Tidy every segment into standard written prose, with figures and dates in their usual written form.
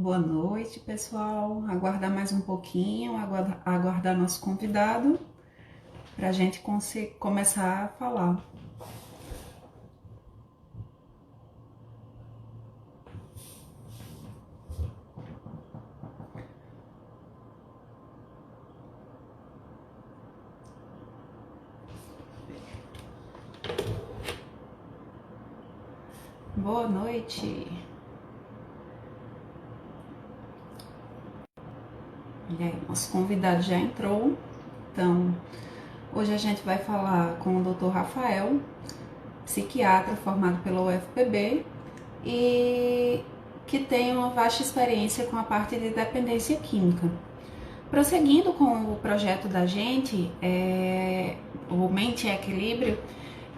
Boa noite, pessoal. Aguardar mais um pouquinho, aguardar nosso convidado para a gente começar a falar. Boa noite. E aí, nosso convidado já entrou. Então, hoje a gente vai falar com o Dr. Rafael, psiquiatra formado pela UFPB e que tem uma vasta experiência com a parte de dependência química. Prosseguindo com o projeto da gente, o Mente em Equilíbrio,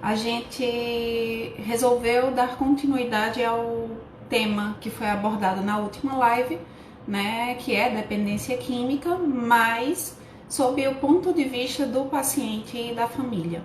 a gente resolveu dar continuidade ao tema que foi abordado na última live, né, que é dependência química, mas sob o ponto de vista do paciente e da família.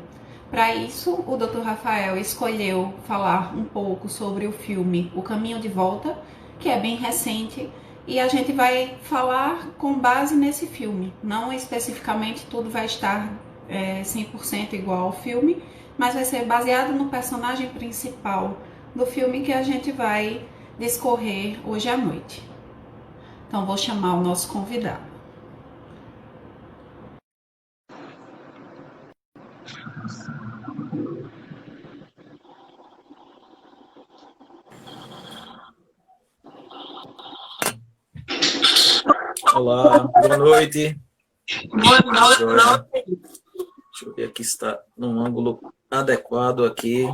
Para isso, o Dr. Rafael escolheu falar um pouco sobre o filme O Caminho de Volta, que é bem recente, e a gente vai falar com base nesse filme. Não especificamente tudo vai estar 100% igual ao filme, mas vai ser baseado no personagem principal do filme que a gente vai discorrer hoje à noite. Então, vou chamar o nosso convidado. Olá, boa noite. Boa noite. Deixa eu ver aqui se está num ângulo adequado aqui.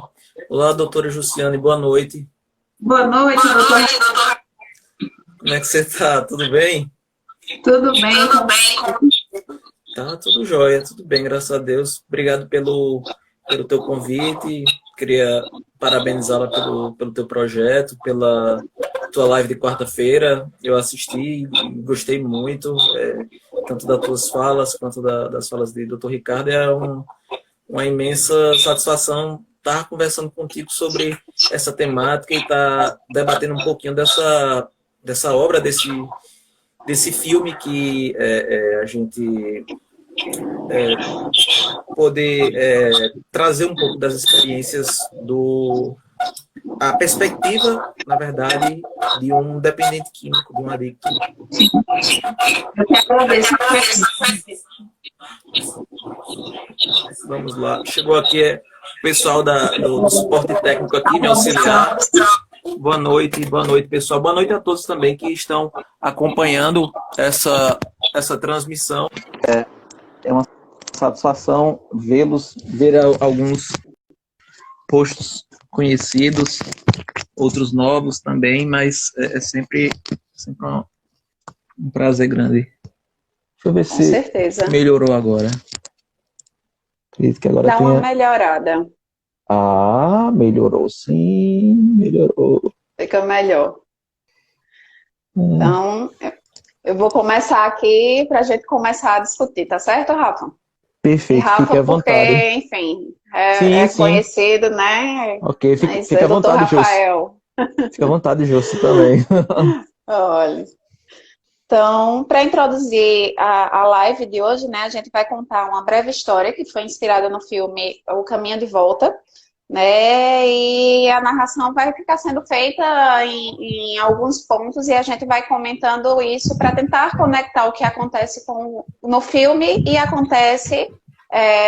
Olá, doutora Jussiane, boa noite. Boa noite, doutor. Como é que você está? Tudo bem? Tudo bem? Tá, tudo jóia, tudo bem, graças a Deus. Obrigado pelo teu convite. Queria parabenizá-la pelo teu projeto, pela tua live de quarta-feira. Eu assisti e gostei muito, tanto das tuas falas quanto das falas de Dr. Ricardo. É uma imensa satisfação estar conversando contigo sobre essa temática e estar debatendo um pouquinho dessa obra, desse filme que a gente poder trazer um pouco das experiências a perspectiva, na verdade, de um dependente químico, de um adicto. Eu que agradeço. Vamos lá. Chegou aqui o pessoal do suporte técnico aqui, me auxiliar. Boa noite, pessoal. Boa noite a todos também que estão acompanhando essa transmissão. É uma satisfação ver alguns postos conhecidos, outros novos também, mas é sempre um prazer grande. Deixa eu ver Com certeza. Melhorou agora. Acredito que agora Dá uma melhorada. Ah, melhorou sim, melhorou. Fica melhor. Então, eu vou começar aqui para a gente começar a discutir, tá certo, Rafa? Perfeito, Rafa, fique à vontade. porque, enfim, Sim. conhecido, né? Ok, fique à Doutor vontade, Rafael. Fique à vontade, Jossi, também. Olha. Então, para introduzir a live de hoje, né, a gente vai contar uma breve história que foi inspirada no filme O Caminho de Volta, né, e a narração vai ficar sendo feita em alguns pontos e a gente vai comentando isso para tentar conectar o que acontece no filme e acontece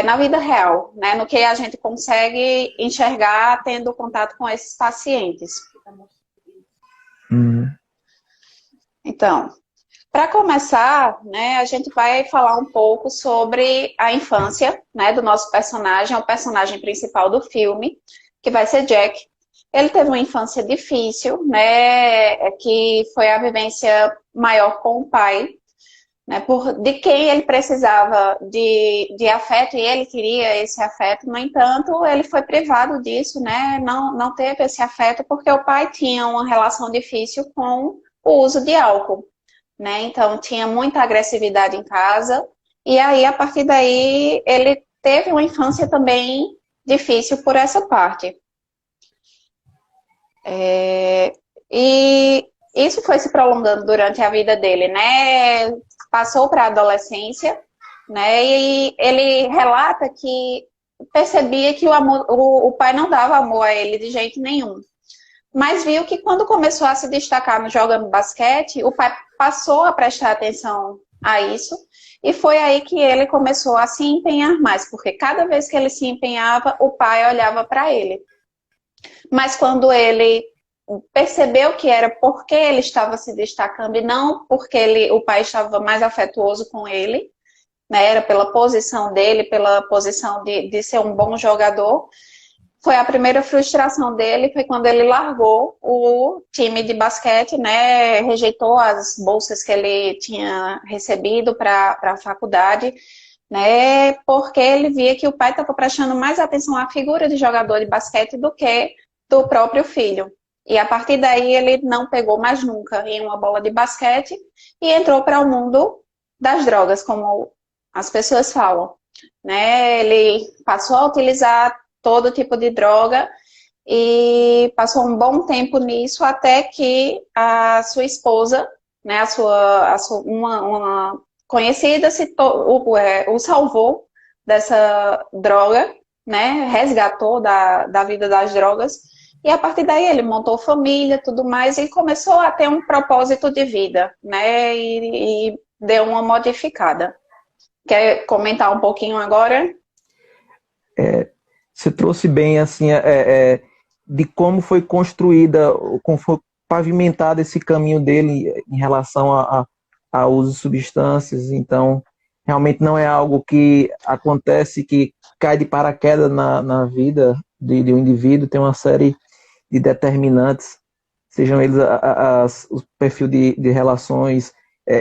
na vida real, né, no que a gente consegue enxergar tendo contato com esses pacientes. Então, para começar, né, a gente vai falar um pouco sobre a infância, né, do nosso personagem, o personagem principal do filme, que vai ser Jack. Ele teve uma infância difícil, né, que foi a vivência maior com o pai, né, de quem ele precisava de afeto e ele queria esse afeto. No entanto, ele foi privado disso, né, não teve esse afeto porque o pai tinha uma relação difícil com o uso de álcool. Né? Então, tinha muita agressividade em casa, e aí, a partir daí, ele teve uma infância também difícil por essa parte. E isso foi se prolongando durante a vida dele, né? Passou para a adolescência, né? E ele relata que percebia que o pai não dava amor a ele de jeito nenhum. Mas viu que quando começou a se destacar no jogando basquete, o pai passou a prestar atenção a isso. E foi aí que ele começou a se empenhar mais, porque cada vez que ele se empenhava, o pai olhava para ele. Mas quando ele percebeu que era porque ele estava se destacando e não porque o pai estava mais afetuoso com ele, né, era pela posição dele, pela posição de ser um bom jogador, foi a primeira frustração dele, foi quando ele largou o time de basquete, né, rejeitou as bolsas que ele tinha recebido para a faculdade, né, porque ele via que o pai estava prestando mais atenção à figura de jogador de basquete do que do próprio filho. E a partir daí ele não pegou mais nunca em uma bola de basquete e entrou para o mundo das drogas, como as pessoas falam, né? Ele passou a utilizar todo tipo de droga e passou um bom tempo nisso até que a sua esposa, né, uma conhecida o salvou dessa droga, né, resgatou da vida das drogas, e a partir daí ele montou família, tudo mais, e começou a ter um propósito de vida, né, e deu uma modificada. Quer comentar um pouquinho agora? Você trouxe bem assim de como foi construída, como foi pavimentado esse caminho dele em relação a uso de substâncias. Então, realmente não é algo que acontece, que cai de paraquedas na vida de um indivíduo. Tem uma série de determinantes, sejam eles o perfil de relações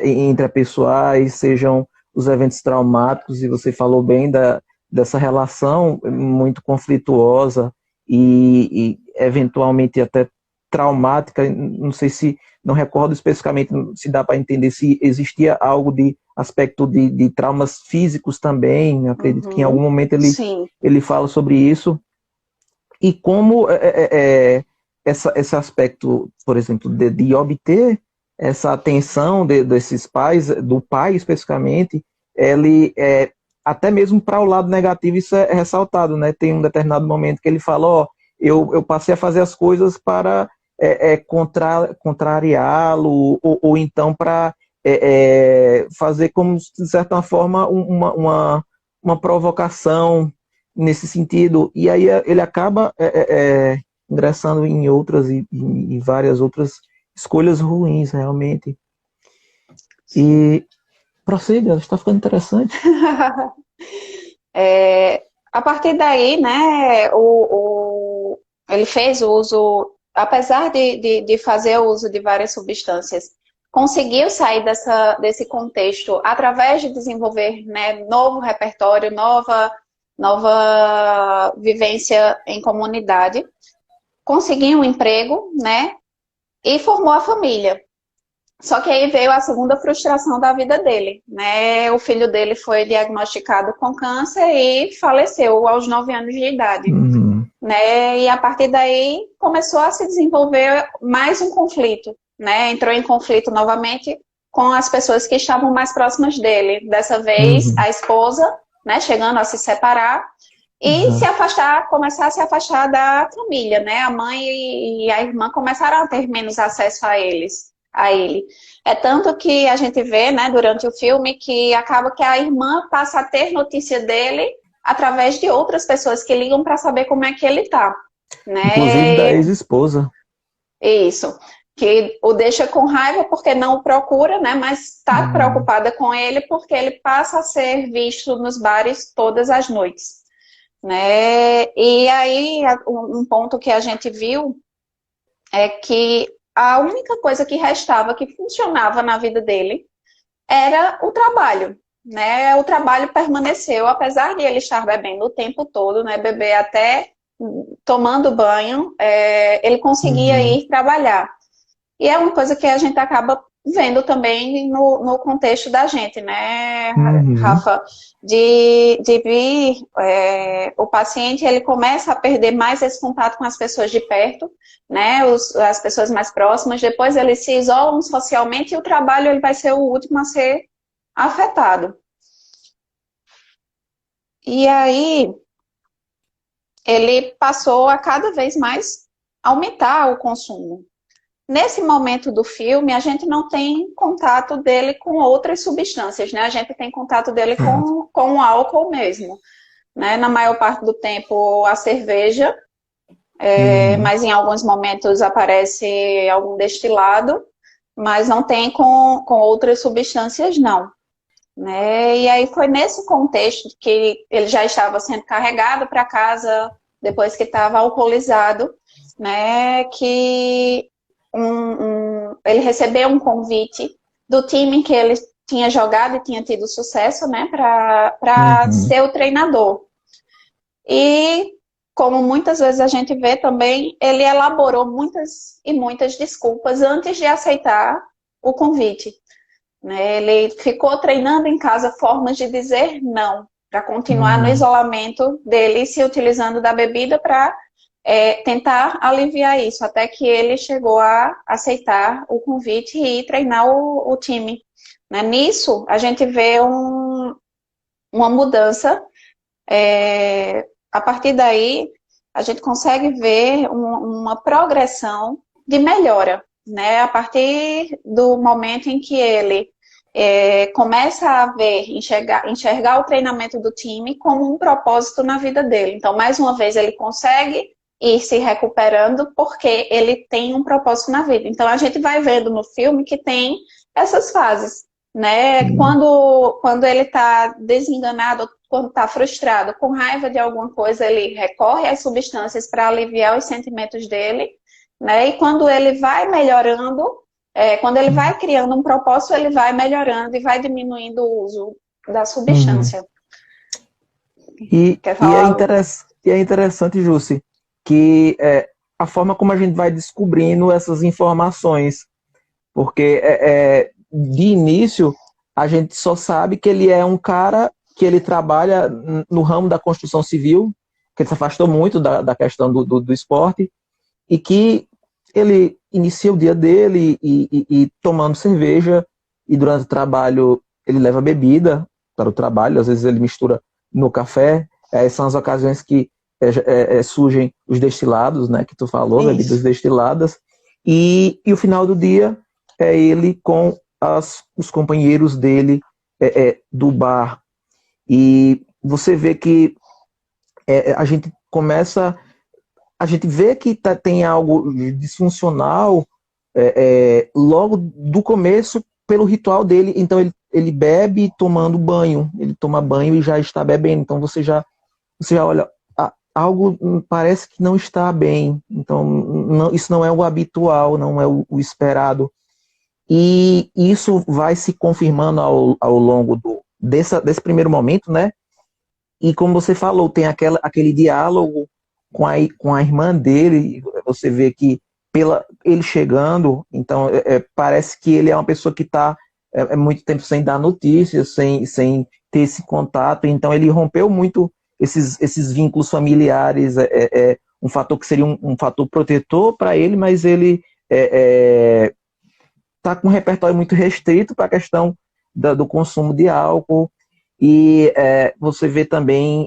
intrapessoais, sejam os eventos traumáticos, e você falou bem dessa relação muito conflituosa e eventualmente até traumática. Não sei se, não recordo especificamente se dá para entender se existia algo de aspecto de traumas físicos também. Acredito que em algum momento ele fala sobre isso. E como esse aspecto, por exemplo, de obter essa atenção desses pais, do pai especificamente, ele até mesmo para o lado negativo isso é ressaltado, né? Tem um determinado momento que ele fala, eu passei a fazer as coisas para contrariá-lo, ou então para fazer como, de certa forma, uma provocação nesse sentido. E aí ele acaba ingressando em outras e várias outras escolhas ruins, realmente. E prossiga, está ficando interessante. A partir daí, né, ele fez o uso, apesar de fazer o uso de várias substâncias, conseguiu sair desse contexto através de desenvolver, né, novo repertório, nova vivência em comunidade, conseguiu um emprego, né, e formou a família. Só que aí veio a segunda frustração da vida dele, né? O filho dele foi diagnosticado com câncer e faleceu aos 9 anos de idade, né? E a partir daí começou a se desenvolver mais um conflito, né? Entrou em conflito novamente com as pessoas que estavam mais próximas dele. Dessa vez, a esposa, né? Chegando a se separar e começar a se afastar da família, né? A mãe e a irmã começaram a ter menos acesso a ele. É tanto que a gente vê, né, durante o filme, que acaba que a irmã passa a ter notícia dele através de outras pessoas que ligam para saber como é que ele tá, né? Inclusive da ex-esposa. Isso. Que o deixa com raiva porque não o procura, né? Mas está preocupada com ele porque ele passa a ser visto nos bares todas as noites, né? E aí, um ponto que a gente viu é que a única coisa que restava, que funcionava na vida dele, era o trabalho, né? O trabalho permaneceu, apesar de ele estar bebendo o tempo todo, né? Beber até tomando banho, ele conseguia ir trabalhar. E é uma coisa que a gente acaba vendo também no contexto da gente, né, Uhum. Rafa, de vir, o paciente ele começa a perder mais esse contato com as pessoas de perto, né, as pessoas mais próximas, depois eles se isolam socialmente e o trabalho ele vai ser o último a ser afetado. E aí ele passou a cada vez mais aumentar o consumo. Nesse momento do filme, a gente não tem contato dele com outras substâncias, né? A gente tem contato dele Certo. com o álcool mesmo, né? Na maior parte do tempo, a cerveja, Uhum. mas em alguns momentos aparece algum destilado, mas não tem com outras substâncias, não. Né? E aí foi nesse contexto que ele já estava sendo carregado para casa depois que estava alcoolizado, né? Que ele recebeu um convite do time que ele tinha jogado e tinha tido sucesso, né? Para Uhum. ser o treinador. E como muitas vezes a gente vê também, ele elaborou muitas e muitas desculpas antes de aceitar o convite. Né? Ele ficou treinando em casa formas de dizer não, para continuar no Uhum. isolamento dele, se utilizando da bebida para tentar aliviar isso, até que ele chegou a aceitar o convite e treinar o time. Né? Nisso, a gente vê uma mudança. A partir daí, a gente consegue ver uma progressão de melhora, né? A partir do momento em que ele começa a enxergar o treinamento do time como um propósito na vida dele. Então, mais uma vez, ele consegue ir se recuperando porque ele tem um propósito na vida. Então, a gente vai vendo no filme que tem essas fases, né? Sim. Quando ele está desenganado, quando está frustrado, com raiva de alguma coisa, ele recorre às substâncias para aliviar os sentimentos dele, né? E quando ele vai melhorando, quando ele vai criando um propósito, ele vai melhorando e vai diminuindo o uso da Uhum. substância. E, Quer e, falar é algo? e é interessante, Jussi, que a forma como a gente vai descobrindo essas informações, porque de início a gente só sabe que ele é um cara que ele trabalha no ramo da construção civil, que ele se afastou muito da questão do esporte, e que ele inicia o dia dele e tomando cerveja, e durante o trabalho ele leva bebida para o trabalho, às vezes ele mistura no café, são as ocasiões que surgem os destilados, né, que tu falou, bebidas Isso. destiladas, e o final do dia é ele com os companheiros dele do bar. E você vê que a gente começa a gente vê que tem algo disfuncional logo do começo pelo ritual dele. Então ele bebe tomando banho, ele toma banho e já está bebendo. Então você já olha, algo parece que não está bem. Então isso não é o habitual, não é o esperado. E isso vai se confirmando ao longo desse primeiro momento, né? E como você falou, tem aquele diálogo com a irmã dele, você vê que ele chegando, então parece que ele é uma pessoa que está muito tempo sem dar notícias, sem ter esse contato, então ele rompeu muito esses vínculos familiares, um fator que seria um fator protetor para ele, mas ele está com um repertório muito restrito para a questão do consumo de álcool, e você vê também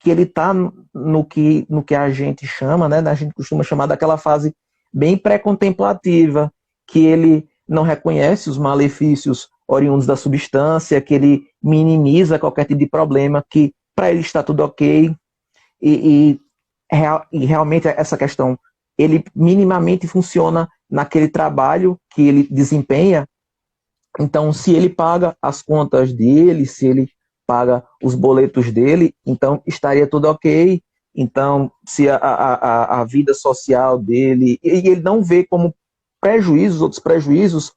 que ele está no que a gente chama, né, a gente costuma chamar daquela fase bem pré-contemplativa, que ele não reconhece os malefícios oriundos da substância, que ele minimiza qualquer tipo de problema, que para ele está tudo ok, e, e realmente essa questão, ele minimamente funciona naquele trabalho que ele desempenha. Então, se ele paga as contas dele, se ele paga os boletos dele, então estaria tudo ok. Então, se a vida social dele, e ele não vê como prejuízos, outros prejuízos,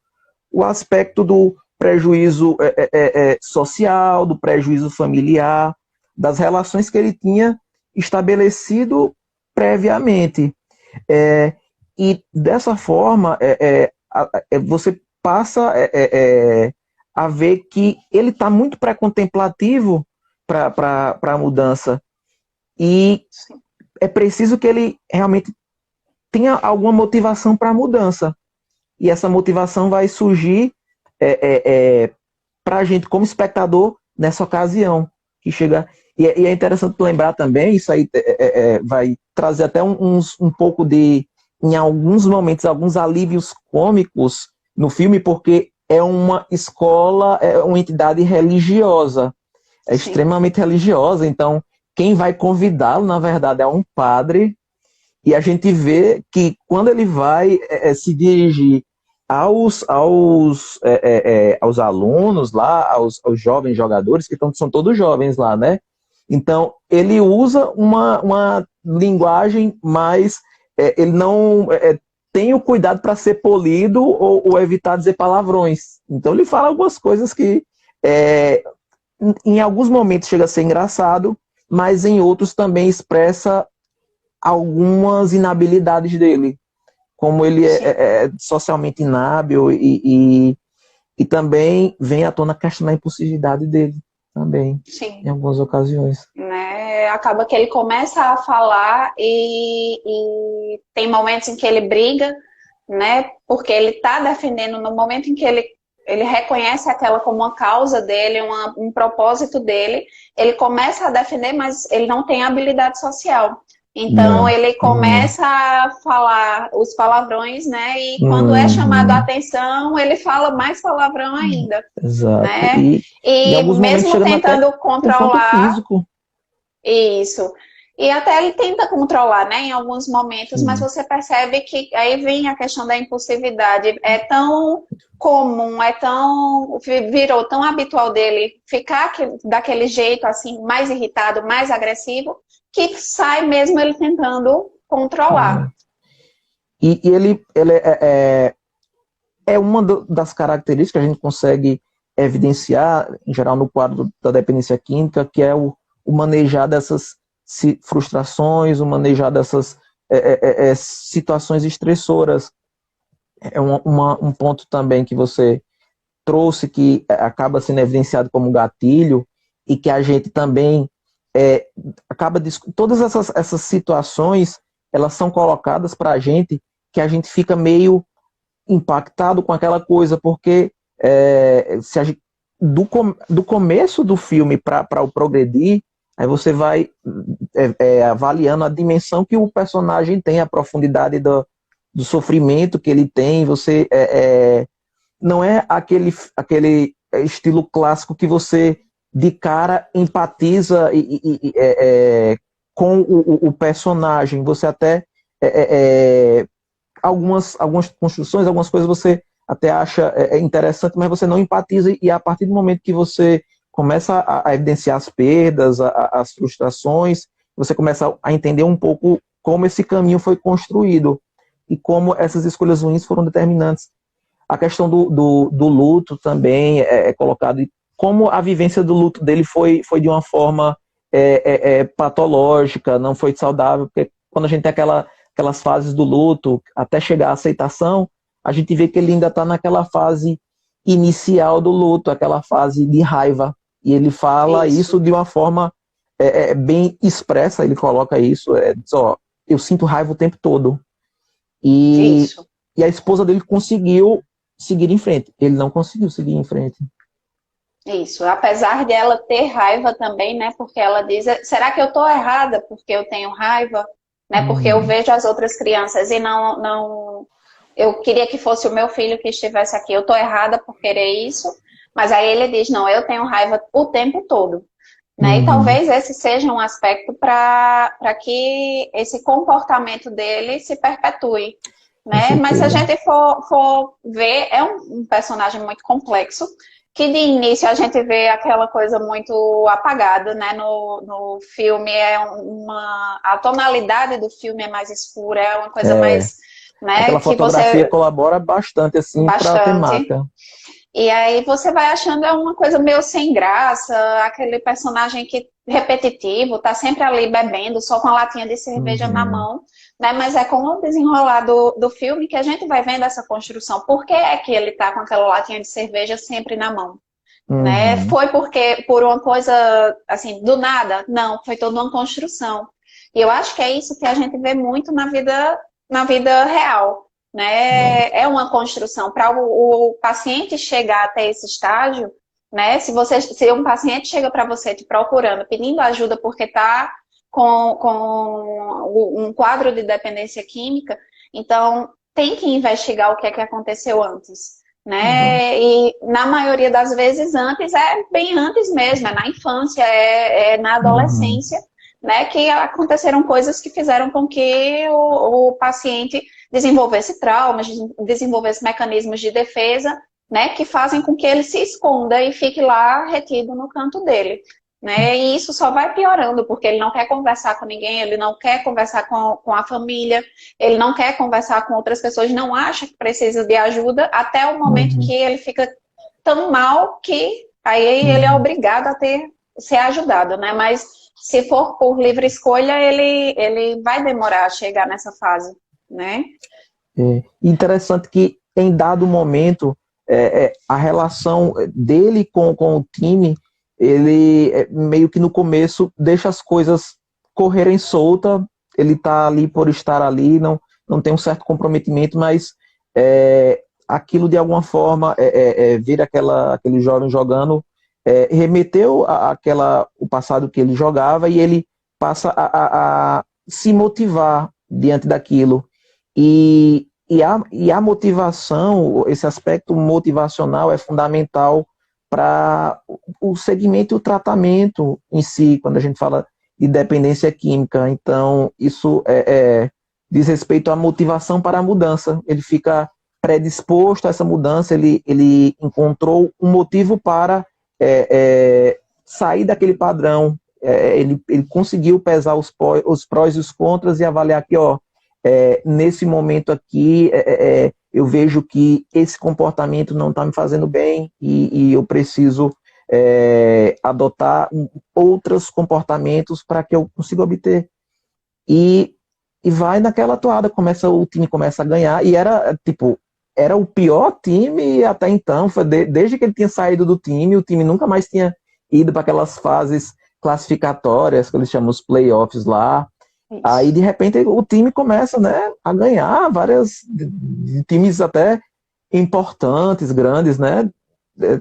o aspecto do prejuízo social, do prejuízo familiar, das relações que ele tinha estabelecido previamente. E dessa forma, você passa a ver que ele está muito pré-contemplativo para a mudança. E é preciso que ele realmente tenha alguma motivação para a mudança. E essa motivação vai surgir para a gente, como espectador, nessa ocasião. Que chega... E é interessante lembrar também, isso aí vai trazer até um pouco de, em alguns momentos, alguns alívios cômicos no filme, porque é uma escola, é uma entidade religiosa, extremamente religiosa, então quem vai convidá-lo, na verdade, é um padre, e a gente vê que quando ele vai se dirigir aos alunos lá, aos jovens jogadores, que são todos jovens lá, né? Então, ele usa uma linguagem mais... ele não tem o cuidado para ser polido ou evitar dizer palavrões. Então, ele fala algumas coisas que, em alguns momentos, chega a ser engraçado, mas em outros também expressa algumas inabilidades dele. Como ele é socialmente inábil e também vem à tona questionar a impulsividade dele também, em algumas ocasiões. Né? Acaba que ele começa a falar e tem momentos em que ele briga, né? Porque ele está defendendo, no momento em que ele reconhece aquela como uma causa dele, um propósito dele, ele começa a defender, mas ele não tem habilidade social. Então, ele começa a falar os palavrões, né? E quando é chamado a atenção, ele fala mais palavrão ainda. Exato. Né? E mesmo tentando controlar... físico. Isso. E até ele tenta controlar, né? Em alguns momentos, mas você percebe que aí vem a questão da impulsividade. É tão comum, virou tão habitual dele ficar daquele jeito, assim, mais irritado, mais agressivo, que sai mesmo ele tentando controlar. E ele é uma das características que a gente consegue evidenciar, em geral, no quadro da dependência química, que é o manejar dessas frustrações, o manejar dessas situações estressoras. É um ponto também que você trouxe, que acaba sendo evidenciado como gatilho, e que a gente também todas essas situações, elas são colocadas para a gente, que a gente fica meio impactado com aquela coisa, porque se a gente, do começo do filme para o progredir, aí você vai avaliando a dimensão que o personagem tem, a profundidade do sofrimento que ele tem. Você não é aquele estilo clássico que você de cara empatiza com o personagem. Você até algumas construções, algumas coisas você até acha interessante, mas você não empatiza, e a partir do momento que você começa a evidenciar as perdas, as frustrações, você começa a entender um pouco como esse caminho foi construído e como essas escolhas ruins foram determinantes. A questão do luto também é colocado, e como a vivência do luto dele foi de uma forma patológica, não foi saudável, porque quando a gente tem aquelas fases do luto, até chegar à aceitação, a gente vê que ele ainda está naquela fase inicial do luto, aquela fase de raiva. E ele fala isso de uma forma bem expressa, ele coloca isso, diz, eu sinto raiva o tempo todo. E a esposa dele conseguiu seguir em frente. Ele não conseguiu seguir em frente. Isso, apesar de ela ter raiva também, né? Porque ela diz, será que eu estou errada porque eu tenho raiva? Né? Porque eu vejo as outras crianças e não... Eu queria que fosse o meu filho que estivesse aqui. Eu estou errada por querer isso. Mas aí ele diz, não, eu tenho raiva o tempo todo. Né? E talvez esse seja um aspecto para que esse comportamento dele se perpetue. Né? Mas se a gente for ver, é um personagem muito complexo, que de início a gente vê aquela coisa muito apagada, né? No filme a tonalidade do filme é mais escura, é uma coisa mais... Né? Aquela fotografia colabora bastante, assim, para a temática. E aí você vai achando uma coisa meio sem graça, aquele personagem repetitivo, tá sempre ali bebendo, só com a latinha de cerveja na mão, né? Mas é com o desenrolar do filme que a gente vai vendo essa construção. Por que é que ele tá com aquela latinha de cerveja sempre na mão? Né? Uhum. Foi porque por uma coisa assim, do nada? Não, foi toda uma construção. E eu acho que é isso que a gente vê muito na vida real, né? É uma construção. Para o paciente chegar até esse estágio, né? Se um paciente chega para você te procurando, pedindo ajuda porque está com um quadro de dependência química, então tem que investigar o que é que aconteceu antes. Uhum. Né? E na maioria das vezes antes é bem antes mesmo, é na infância, é na Uhum. adolescência, né? Que aconteceram coisas que fizeram com que o paciente desenvolvesse traumas, desenvolvesse mecanismos de defesa, né? Que fazem com que ele se esconda e fique lá retido no canto dele. Né? E isso só vai piorando, porque ele não quer conversar com ninguém, ele não quer conversar com a família, ele não quer conversar com outras pessoas, não acha que precisa de ajuda, até o momento que Uhum. ele fica tão mal que aí ele é Uhum. obrigado a ser ajudado, né? Mas se for por livre escolha, ele vai demorar a chegar nessa fase, né? É interessante que em dado momento a relação dele com o time, ele meio que no começo deixa as coisas correrem solta, ele tá ali por estar ali, não tem um certo comprometimento, mas aquilo de alguma forma ver aquele jovem jogando remeteu o passado que ele jogava e ele passa a se motivar diante daquilo. E a motivação, esse aspecto motivacional é fundamental para o segmento e o tratamento em si, quando a gente fala de dependência química. Então, isso diz respeito à motivação para a mudança. Ele fica predisposto a essa mudança, ele encontrou um motivo para sair daquele padrão. Ele conseguiu pesar os prós e os contras e avaliar que, ó, nesse momento aqui, eu vejo que esse comportamento não está me fazendo bem e eu preciso adotar outros comportamentos para que eu consiga obter. E, e vai naquela toada, o time começa a ganhar, e era o pior time até então, foi desde que ele tinha saído do time, o time nunca mais tinha ido para aquelas fases classificatórias, que eles chamam os playoffs lá. Aí, Isso. de repente, o time começa, né, a ganhar várias de times até importantes, grandes, né?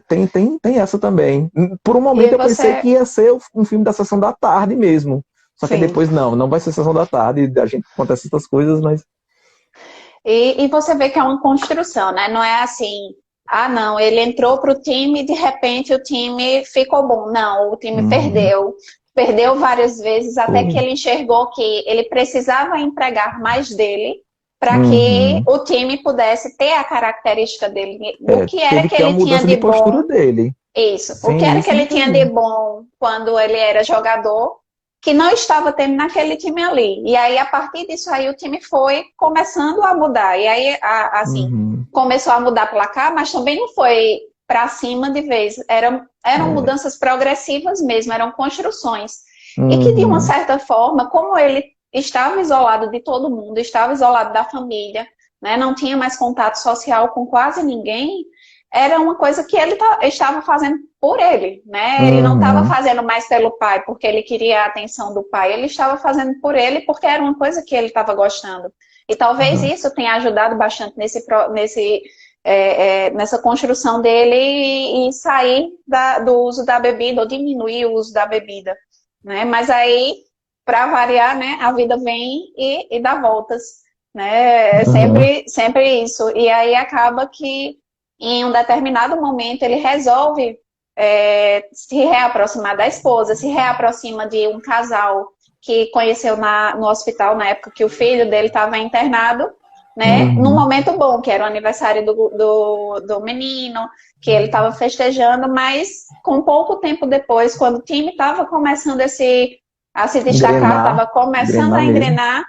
Tem essa também. Por um momento E eu pensei que você, ia ser um filme da sessão da tarde mesmo. Só que sim. depois não vai ser sessão da tarde, a gente acontece essas coisas, mas. E você vê que é uma construção, né? Não é assim, ah, não, ele entrou para o time e de repente o time ficou bom. Não, o time Uhum, perdeu. Perdeu várias vezes até que foi. ele enxergou que ele precisava entregar mais dele para que Uhum. o time pudesse ter a característica dele, do que era Teve que que ter uma ele tinha mudança de de postura bom. dele. Isso. O que Sem era que isso, ele não tinha de teria. bom quando ele era jogador, que não estava tendo naquele time ali. E aí, a partir disso aí, o time foi começando a mudar. E aí, assim, Uhum. começou a mudar placar, mas também não foi para cima de vez. Eram É. mudanças progressivas mesmo, eram construções. E que, de uma Uhum. certa forma, como ele estava isolado de todo mundo, estava isolado da família, né, não tinha mais contato social com quase ninguém, era uma coisa que ele estava fazendo por ele, né? Ele não estava Uhum. fazendo mais pelo pai porque ele queria a atenção do pai, ele estava fazendo por ele porque era uma coisa que ele estava gostando. E talvez Exato. isso tenha ajudado bastante nessa construção dele e sair do uso da bebida ou diminuir o uso da bebida, né? Mas aí, para variar, né, a vida vem e dá voltas, né? É Uhum. sempre isso. E aí acaba que em um determinado momento ele resolve se reaproximar da esposa, se reaproxima de um casal que conheceu no hospital na época que o filho dele estava internado, né? Num Uhum. momento bom, que era o aniversário do menino, que ele estava festejando, mas com pouco tempo depois, quando o time estava começando a se destacar, Engrenar, estava começando engrenar a mesmo. engrenar,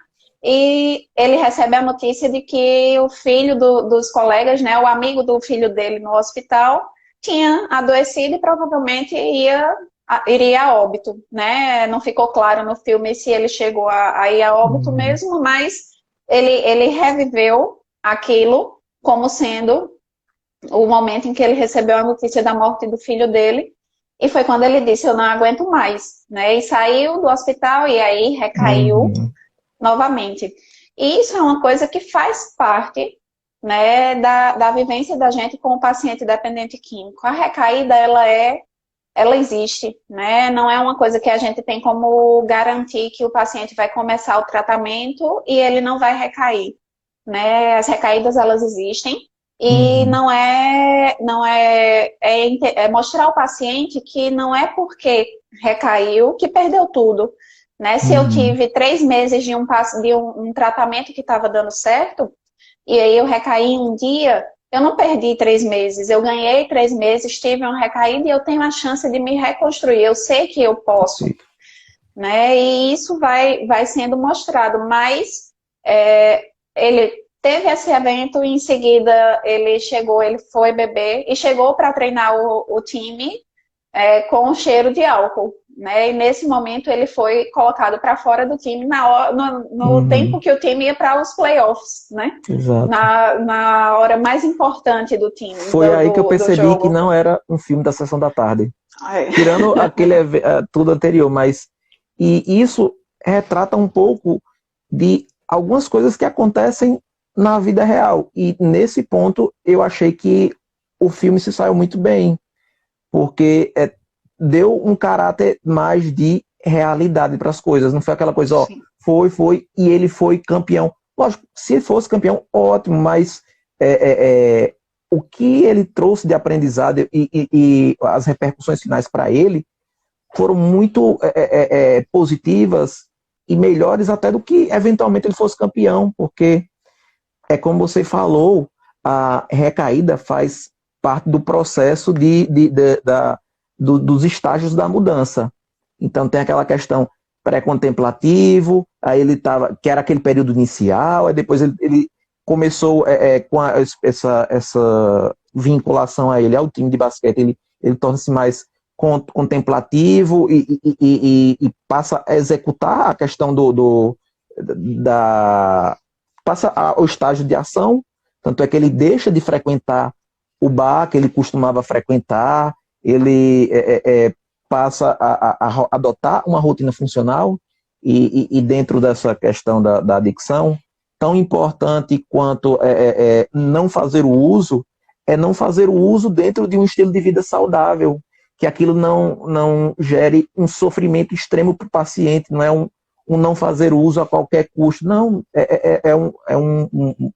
e ele recebe a notícia de que o filho dos colegas, né, o amigo do filho dele no hospital, tinha adoecido e provavelmente iria a óbito, né? Não ficou claro no filme se ele chegou a ir a óbito Uhum. mesmo, mas ele reviveu aquilo como sendo o momento em que ele recebeu a notícia da morte do filho dele, e foi quando ele disse, eu não aguento mais, né? E saiu do hospital e aí recaiu novamente. E isso é uma coisa que faz parte, né, da vivência da gente com o paciente dependente químico. A recaída, ela existe, né? Não é uma coisa que a gente tem como garantir que o paciente vai começar o tratamento e ele não vai recair, né? As recaídas, elas existem. E é mostrar ao paciente que não é porque recaiu que perdeu tudo, né? Se eu tive 3 meses de um tratamento que estava dando certo, e aí eu recaí um dia, eu não perdi 3 meses, eu ganhei 3 meses, tive uma recaída e eu tenho a chance de me reconstruir, eu sei que eu posso, né? E isso vai sendo mostrado, mas ele teve esse evento e em seguida ele foi beber e chegou para treinar o time com cheiro de álcool, né? E nesse momento ele foi colocado para fora do time no tempo que o time ia para os playoffs, né? Exato. Na hora mais importante do time. Foi aí que eu percebi que não era um filme da sessão da tarde. Tirando tudo anterior, mas e isso retrata um pouco de algumas coisas que acontecem na vida real. E nesse ponto eu achei que o filme se saiu muito bem, porque deu um caráter mais de realidade para as coisas. Não foi aquela coisa, ó, foi, e ele foi campeão. Lógico, se ele fosse campeão, ótimo, mas o que ele trouxe de aprendizado e as repercussões finais para ele foram muito positivas e melhores até do que eventualmente ele fosse campeão, porque como você falou, a recaída faz parte do processo dos estágios da mudança. Então tem aquela questão pré-contemplativo, aí ele que era aquele período inicial, aí depois ele começou com essa vinculação a ele ao time de basquete, ele torna-se mais contemplativo e passa a executar a questão passa ao estágio de ação, tanto é que ele deixa de frequentar o bar que ele costumava frequentar, ele passa a adotar uma rotina funcional e dentro dessa questão da adicção, tão importante quanto não fazer o uso, não fazer o uso dentro de um estilo de vida saudável, que aquilo não gere um sofrimento extremo para o paciente, não é um não fazer uso a qualquer custo. Não,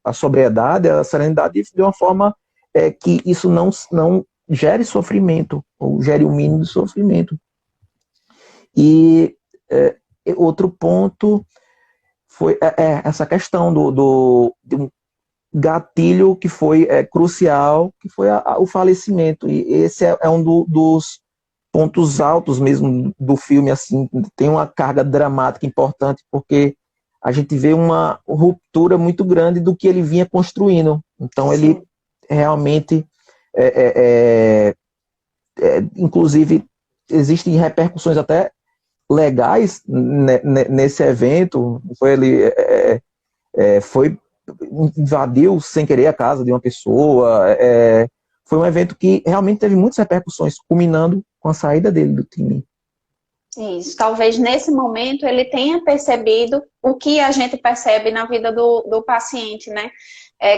a sobriedade, a serenidade de uma forma que isso não gere sofrimento, ou gere o mínimo de sofrimento. E outro ponto foi essa questão de um gatilho que foi crucial, que foi o falecimento. E esse é um dos pontos altos mesmo do filme, assim, tem uma carga dramática importante, porque a gente vê uma ruptura muito grande do que ele vinha construindo. Então, ele realmente, inclusive, existem repercussões até legais nesse evento. Foi invadiu sem querer a casa de uma pessoa. Foi um evento que realmente teve muitas repercussões, culminando com a saída dele do time. Isso, talvez nesse momento ele tenha percebido o que a gente percebe na vida do paciente, né?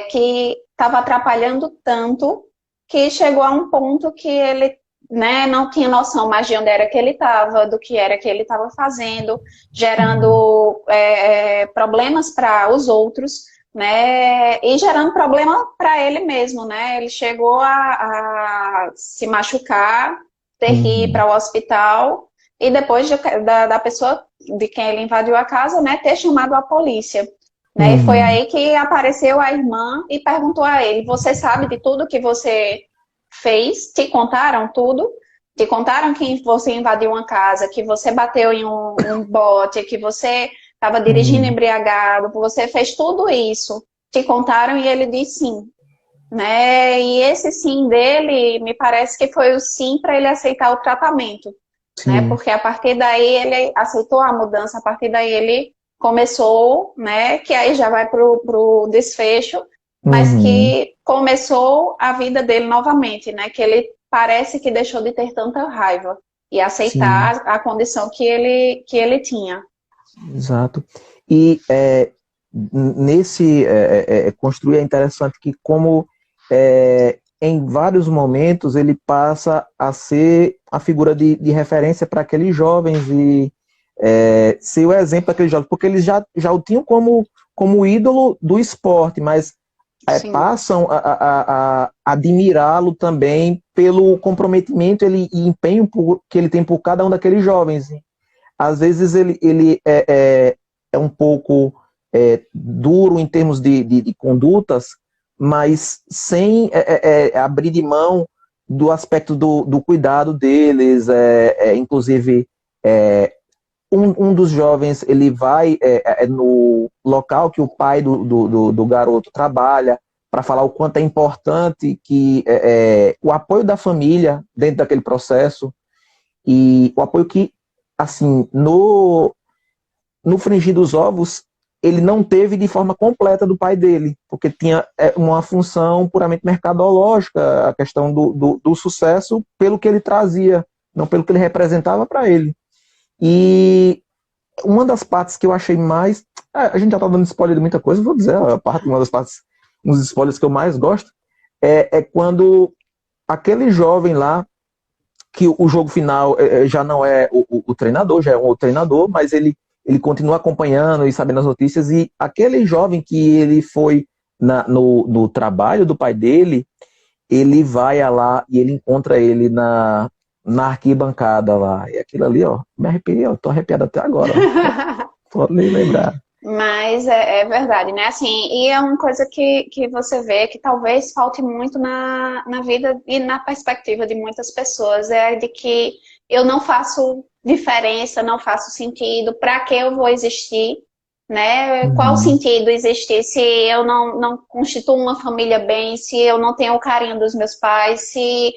Que estava atrapalhando tanto que chegou a um ponto que ele, né, não tinha noção mais de onde era que ele estava, do que era que ele estava fazendo, gerando problemas para os outros, né, e gerando problema para ele mesmo, né? Ele chegou a se machucar, ter que ir para o hospital e depois da pessoa de quem ele invadiu a casa, né, ter chamado a polícia. Né? E foi aí que apareceu a irmã e perguntou a ele: você sabe de tudo que você fez? Te contaram tudo? Te contaram que você invadiu uma casa, que você bateu em um bote, que você estava dirigindo embriagado, que você fez tudo isso? Te contaram? E ele disse sim. Né? E esse sim dele, me parece que foi o sim para ele aceitar o tratamento. Né? Porque a partir daí ele aceitou a mudança, a partir daí ele começou, né, que aí já vai pro desfecho, mas que começou a vida dele novamente, né, que ele parece que deixou de ter tanta raiva e aceitar Sim, a condição que ele tinha. exato. E nesse construir é interessante que como em vários momentos ele passa a ser a figura de referência para aqueles jovens e ser o exemplo daqueles jovens, porque eles já o tinham como ídolo do esporte, mas Sim, passam a admirá-lo também pelo comprometimento e empenho que ele tem por cada um daqueles jovens. Às vezes ele é um pouco duro em termos de condutas, mas sem abrir de mão do aspecto do cuidado deles, inclusive um dos jovens ele vai no local que o pai do garoto trabalha para falar o quanto é importante que o apoio da família dentro daquele processo e o apoio que assim no frigir dos ovos ele não teve de forma completa do pai dele, porque tinha uma função puramente mercadológica, a questão do sucesso pelo que ele trazia, não pelo que ele representava para ele. E uma das partes que eu achei mais. A gente já tá dando spoiler de muita coisa, vou dizer, uma das partes, um dos spoilers que eu mais gosto, é quando aquele jovem lá, que o jogo final já não é o treinador, já é um outro treinador, mas ele continua acompanhando e sabendo as notícias, e aquele jovem que ele foi no trabalho do pai dele, ele vai lá e ele encontra ele na arquibancada lá. E aquilo ali, ó, me arrepiei, ó, tô arrepiado até agora. Pode nem lembrar. Mas é verdade, né? Assim, e é uma coisa que você vê que talvez falte muito na vida e na perspectiva de muitas pessoas, é de que eu não faço diferença, não faço sentido, para que eu vou existir, né? Qual o Uhum. sentido existir se eu não constituo uma família bem, se eu não tenho o carinho dos meus pais, se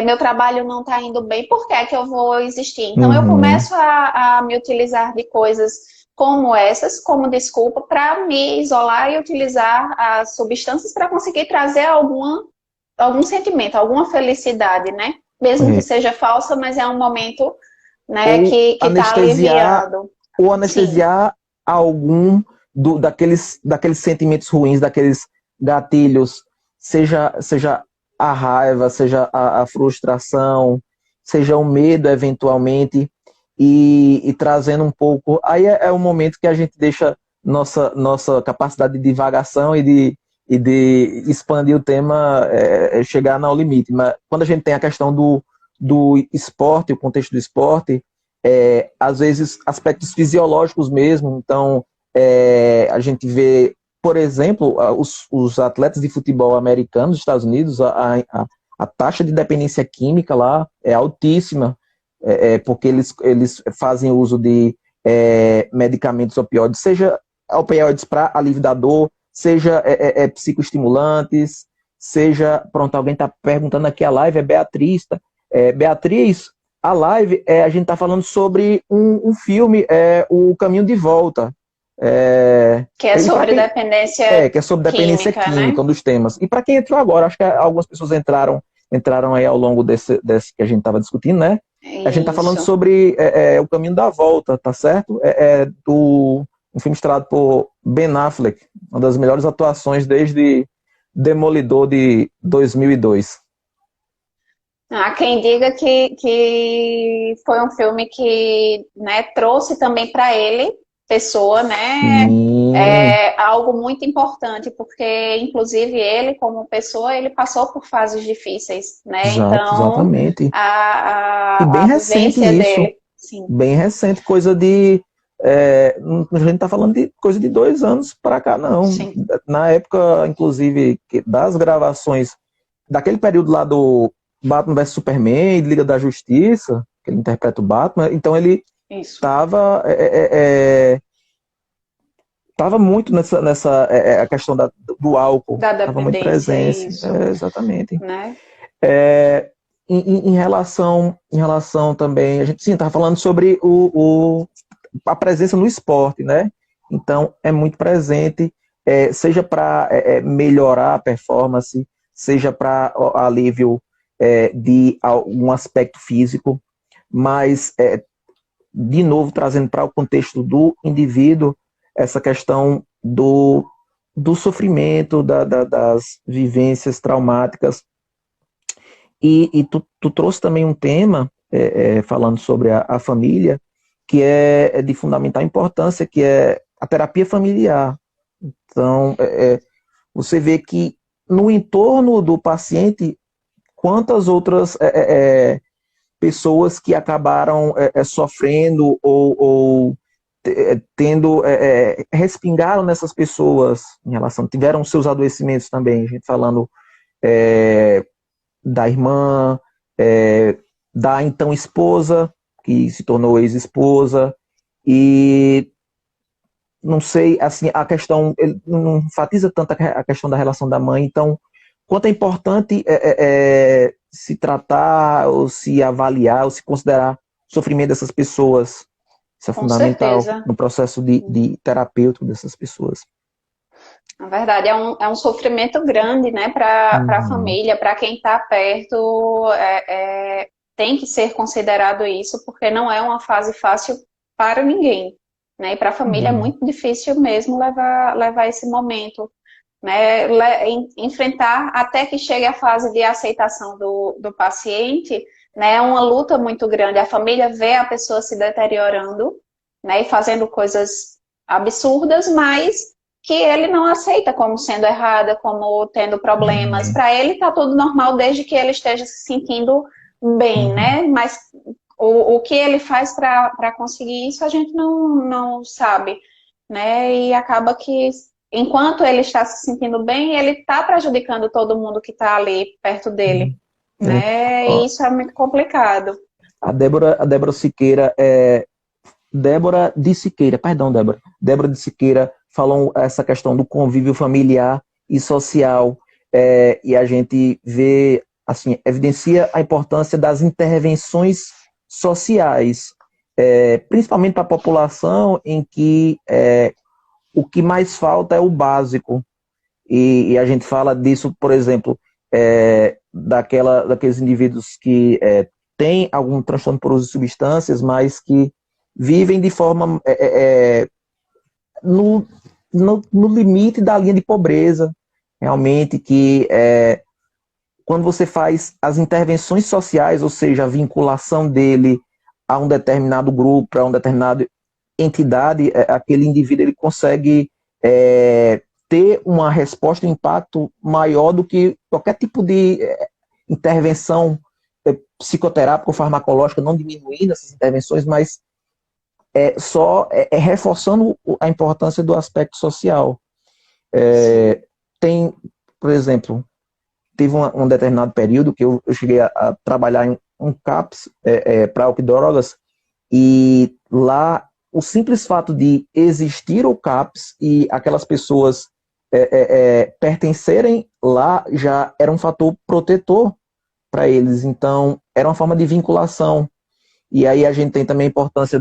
meu trabalho não está indo bem, por que é que eu vou existir? Então eu Uhum. começo a me utilizar de coisas como essas, como desculpa, para me isolar e utilizar as substâncias para conseguir trazer algum sentimento, alguma felicidade, né? Mesmo que É. seja falsa, mas é um momento, né, Ou que tá anestesiar, aliviando. ou Sim, anestesiar algum daqueles sentimentos ruins, daqueles gatilhos, seja a raiva, seja a frustração, seja o medo, eventualmente, e trazendo um pouco. Aí é o momento que a gente deixa nossa capacidade de divagação e de expandir o tema chegar no limite. Mas quando a gente tem a questão do esporte, o contexto do esporte, às vezes aspectos fisiológicos mesmo. Então, a gente vê, por exemplo, os atletas de futebol americanos dos Estados Unidos, a taxa de dependência química lá é altíssima, porque eles fazem uso de medicamentos opioides, seja opioides para alívio da dor, seja psicoestimulantes, seja, pronto, alguém está perguntando aqui, a live é Beatriz, tá? Beatriz, a live, a gente está falando sobre um filme, O Caminho de Volta. que é E para sobre quem dependência que é sobre dependência química, né? química, um dos temas. E para quem entrou agora, acho que algumas pessoas entraram aí ao longo desse que a gente estava discutindo, né? A gente está falando Isso. sobre O Caminho da Volta, tá certo? Um filme estrelado por Ben Affleck, uma das melhores atuações desde Demolidor de 2002. Há quem diga que foi um filme que, né, trouxe também para ele, pessoa, né, Sim, algo muito importante, porque inclusive ele, como pessoa, ele passou por fases difíceis, né? Então, exatamente. E a, bem a recente vivência isso, dele, sim, bem recente, coisa de. A gente está falando de coisa de 2 anos para cá, não. sim. Na época, inclusive, das gravações, daquele período lá do Batman vs Superman, Liga da Justiça, que ele interpreta o Batman, então ele Isso. estava tava muito nessa a questão do álcool, Da estava muito dependência, presente. isso, Exatamente. né? É, em relação também, a gente sim estava falando sobre a presença no esporte, né? Então, é muito presente, seja para melhorar a performance, seja para alívio de algum aspecto físico, mas, de novo, trazendo para o contexto do indivíduo, essa questão do sofrimento, das vivências traumáticas. E tu trouxe também um tema, falando sobre a família, que é de fundamental importância, que é a terapia familiar. Então, você vê que no entorno do paciente, quantas outras pessoas que acabaram sofrendo ou tendo, respingaram nessas pessoas em relação, tiveram seus adoecimentos também, a gente falando da irmã, da então esposa, que se tornou ex-esposa, e não sei, assim, a questão, ele não enfatiza tanto a questão da relação da mãe, então, quanto é importante se tratar, ou se avaliar, ou se considerar o sofrimento dessas pessoas. Isso é Com fundamental certeza. no processo de terapêutico dessas pessoas. Na verdade, é um sofrimento grande, né, para a Uhum. família, para quem está perto, tem que ser considerado isso, porque não é uma fase fácil para ninguém, né, e para a família é Uhum. muito difícil mesmo levar esse momento, né, enfrentar até que chegue a fase de aceitação do paciente, né, é uma luta muito grande, a família vê a pessoa se deteriorando, né, e fazendo coisas absurdas, mas que ele não aceita como sendo errada, como tendo problemas. Uhum. Para ele está tudo normal desde que ele esteja se sentindo bem, Uhum. né? Mas o que ele faz para conseguir isso a gente não sabe, né? E acaba que enquanto ele está se sentindo bem, ele está prejudicando todo mundo que está ali perto dele, né? E Ó, isso é muito complicado. a Débora Siqueira, Débora de Siqueira, perdão, Débora. Débora de Siqueira falou essa questão do convívio familiar e social, e a gente vê, assim, evidencia a importância das intervenções sociais, principalmente para a população em que o que mais falta é o básico. E a gente fala disso, por exemplo, daqueles indivíduos que têm algum transtorno por uso de substâncias, mas que vivem de forma no limite da linha de pobreza, realmente, que quando você faz as intervenções sociais, ou seja, a vinculação dele a um determinado grupo, a uma determinada entidade, aquele indivíduo ele consegue ter uma resposta, um impacto maior do que qualquer tipo de intervenção psicoterápica ou farmacológica, não diminuindo essas intervenções, mas só reforçando a importância do aspecto social. Tem, por exemplo, teve um determinado período que eu cheguei a trabalhar em um CAPS para álcool e drogas, e lá o simples fato de existir o CAPS e aquelas pessoas pertencerem lá já era um fator protetor para eles. Então, era uma forma de vinculação. E aí a gente tem também a importância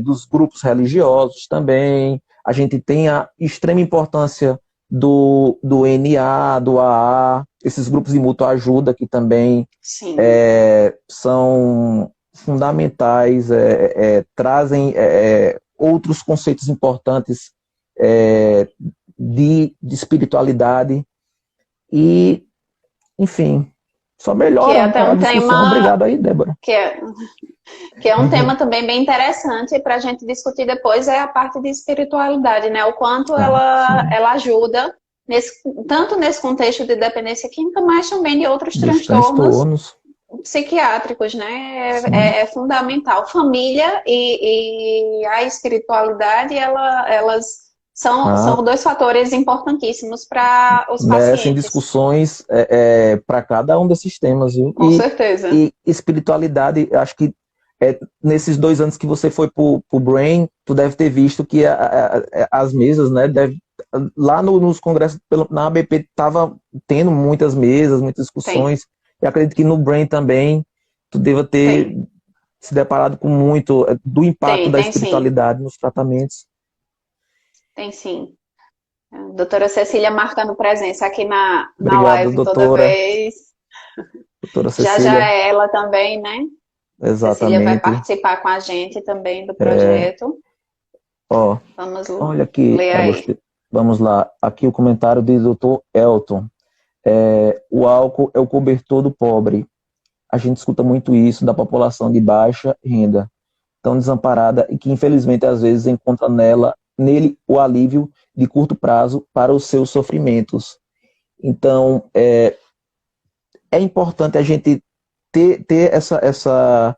dos grupos religiosos também. A gente tem a extrema importância do NA, do AA, esses grupos de mútua ajuda que também são fundamentais, trazem outros conceitos importantes de espiritualidade e, enfim, só melhora Que é até a um discussão. tema Obrigado aí, Débora. Que é um tema também bem interessante para a gente discutir depois, é a parte de espiritualidade, né? O quanto ela ajuda, tanto nesse contexto de dependência química, mas também de outros transtornos psiquiátricos, né? É fundamental. Família e a espiritualidade, elas são dois fatores importantíssimos para os pacientes. Merecem discussões para cada um desses temas, viu? Com certeza. E espiritualidade, acho que nesses 2 anos que você foi pro Brain, tu deve ter visto que as mesas, né, lá nos congressos, na ABP, tava tendo muitas mesas, muitas discussões. E acredito que no Brain também tu deva ter se deparado com muito do impacto da Tem sim. espiritualidade nos tratamentos. Tem sim. A doutora Cecília marcando presença aqui na Obrigado, live toda doutora, vez. doutora Já Cecília. é ela também, né? Cecília vai Exatamente. participar com a gente também do projeto. Ó, Vamos olha aqui, ler aí. gostei. Vamos lá. Aqui o comentário do Dr. Elton. O álcool é o cobertor do pobre. A gente escuta muito isso da população de baixa renda, tão desamparada e que infelizmente às vezes encontra nele o alívio de curto prazo para os seus sofrimentos. Então, é importante a gente ter essa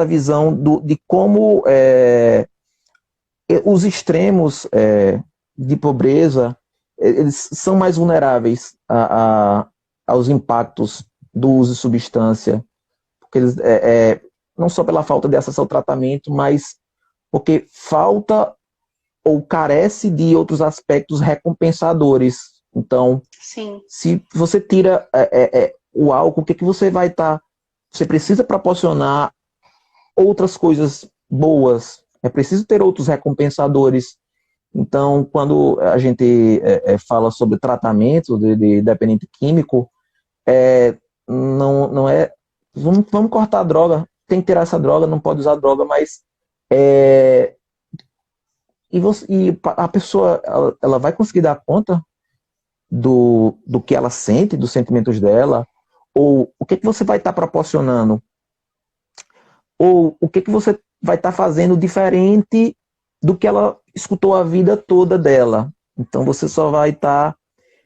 visão de como os extremos de pobreza eles são mais vulneráveis aos impactos do uso de substância, porque eles, não só pela falta de acesso ao tratamento, mas porque falta ou carece de outros aspectos recompensadores. Então, Sim. se você tira o álcool, o que você vai estar... Você precisa proporcionar outras coisas boas, é preciso ter outros recompensadores. Então, quando a gente fala sobre tratamento de dependente químico, não é... Vamos cortar a droga, tem que tirar essa droga, não pode usar droga, mas... E a pessoa, ela vai conseguir dar conta do que ela sente, dos sentimentos dela, ou o que você vai estar proporcionando, ou o que você vai estar fazendo diferente do que ela escutou a vida toda dela. Então você só vai estar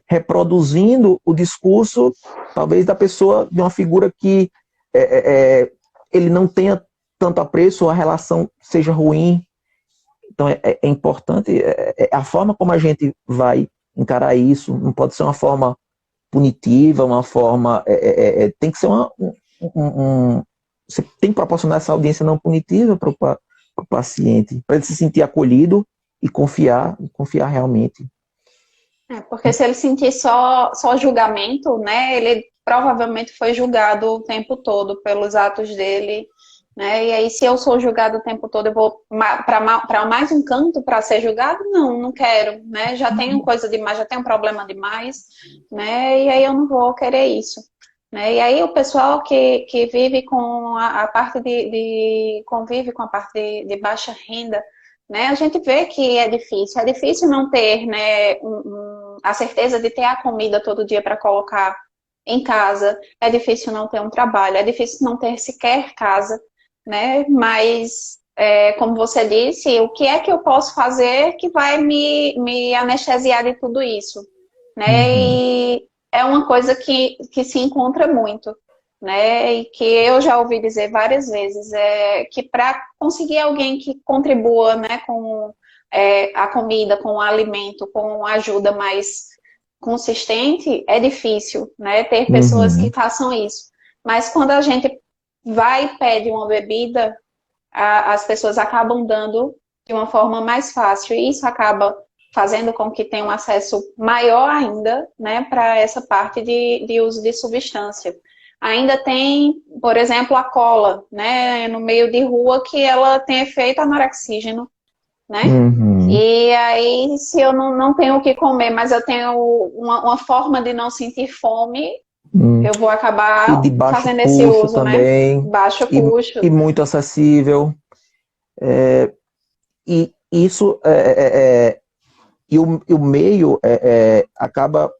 reproduzindo o discurso, talvez, da pessoa, de uma figura que ele não tenha tanto apreço, ou a relação seja ruim. Então é importante, a forma como a gente vai encarar isso, não pode ser uma forma punitiva, uma forma... tem que ser você tem que proporcionar essa audiência não punitiva para o paciente, para ele se sentir acolhido e confiar realmente. Porque se ele sentir só julgamento, né, ele provavelmente foi julgado o tempo todo pelos atos dele, né? E aí, se eu sou julgado o tempo todo, eu vou para mais um canto para ser julgado? Não quero, né? Já tenho coisa demais, já tenho problema demais, né? E aí eu não vou querer isso, né? E aí o pessoal que vive com a parte convive com a parte de baixa renda, né? A gente vê que é difícil não ter, né, a certeza de ter a comida todo dia para colocar em casa, é difícil não ter um trabalho, é difícil não ter sequer casa, né? Mas, como você disse, o que é que eu posso fazer que vai me anestesiar de tudo isso, né? E é uma coisa que se encontra muito, né? E que eu já ouvi dizer várias vezes, que para conseguir alguém que contribua, né, com a comida, com o alimento, com ajuda mais consistente, é difícil, né? Ter pessoas que façam isso. Mas quando a gente vai e pede uma bebida, as pessoas acabam dando de uma forma mais fácil. E isso acaba fazendo com que tenha um acesso maior ainda, né, para essa parte de uso de substância. Ainda tem, por exemplo, a cola, né, no meio de rua, que ela tem efeito anorexígeno, né? E aí, se eu não tenho o que comer, mas eu tenho uma forma de não sentir fome, eu vou acabar fazendo esse uso, também, né? Baixo custo. E muito acessível. E isso e o meio acaba